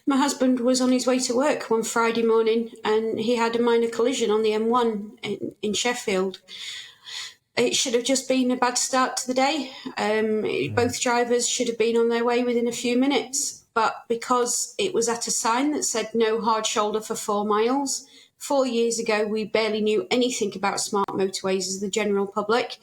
My husband was on his way to work one Friday morning and he had a minor collision on the M1 in Sheffield. It should have just been a bad start to the day. Both drivers should have been on their way within a few minutes. But because it was at a sign that said no hard shoulder for 4 miles, 4 years ago we barely knew anything about smart motorways as the general public.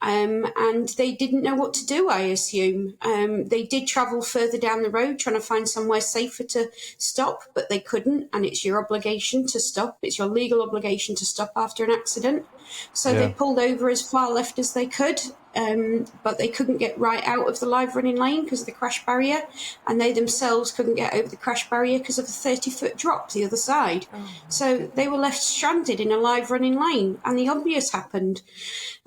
And they didn't know what to do, I assume. They did travel further down the road trying to find somewhere safer to stop, but they couldn't, and it's your obligation to stop. It's your legal obligation to stop after an accident. So they pulled over as far left as they could, but they couldn't get right out of the live running lane because of the crash barrier, and they themselves couldn't get over the crash barrier because of a 30-foot drop the other side. So they were left stranded in a live running lane, and the obvious happened.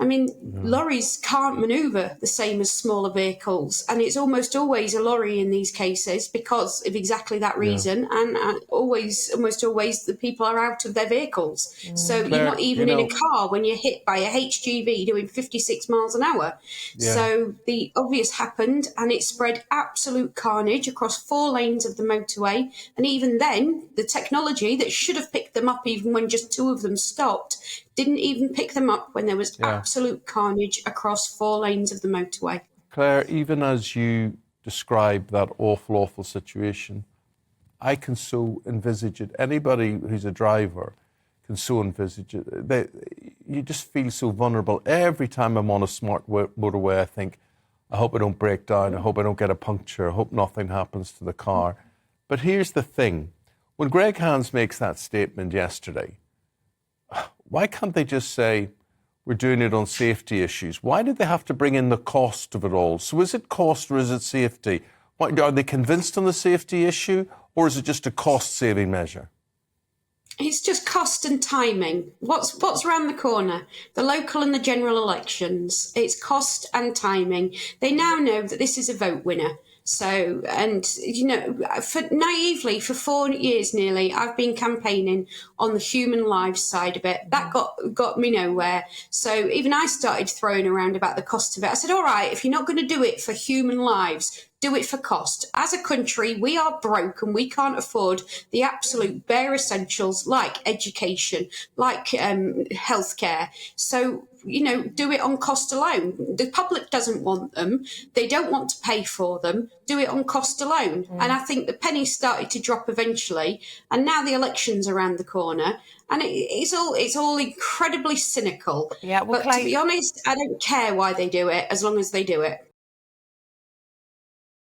I mean, lorries can't manoeuvre the same as smaller vehicles, and it's almost always a lorry in these cases because of exactly that reason, and almost always the people are out of their vehicles. So Claire, you're not even in a car when you're hit by a HGV doing 56 miles an hour. So the obvious happened, and it spread absolute carnage across 4 lanes of the motorway, and even then, the technology that should have picked them up even when just 2 of them stopped didn't even pick them up when there was absolute carnage across 4 lanes of the motorway. Claire, even as you describe that awful situation, I can so envisage it. Anybody who's a driver can so envisage it. You just feel so vulnerable. Every time I'm on a smart motorway, I think, I hope I don't break down. I hope I don't get a puncture. I hope nothing happens to the car. But here's the thing. When Greg Hans makes that statement yesterday, why can't they just say, we're doing it on safety issues? Why did they have to bring in the cost of it all? So is it cost or is it safety? Are they convinced on the safety issue, or is it just a cost-saving measure? It's just cost and timing. What's around the corner? The local and the general elections. It's cost and timing. They now know that this is a vote winner. So, and, you know, naively, for 4 years nearly, I've been campaigning on the human lives side of it. That got me nowhere. So even I started throwing around about the cost of it. I said, all right, if you're not going to do it for human lives, do it for cost. As a country, we are broke and we can't afford the absolute bare essentials like education, like healthcare. So, you know, do it on cost alone. The public doesn't want them. They don't want to pay for them. Do it on cost alone. And I think the penny started to drop eventually. And now the election's around the corner. And it's all incredibly cynical. Yeah, well, but to be honest, I don't care why they do it as long as they do it.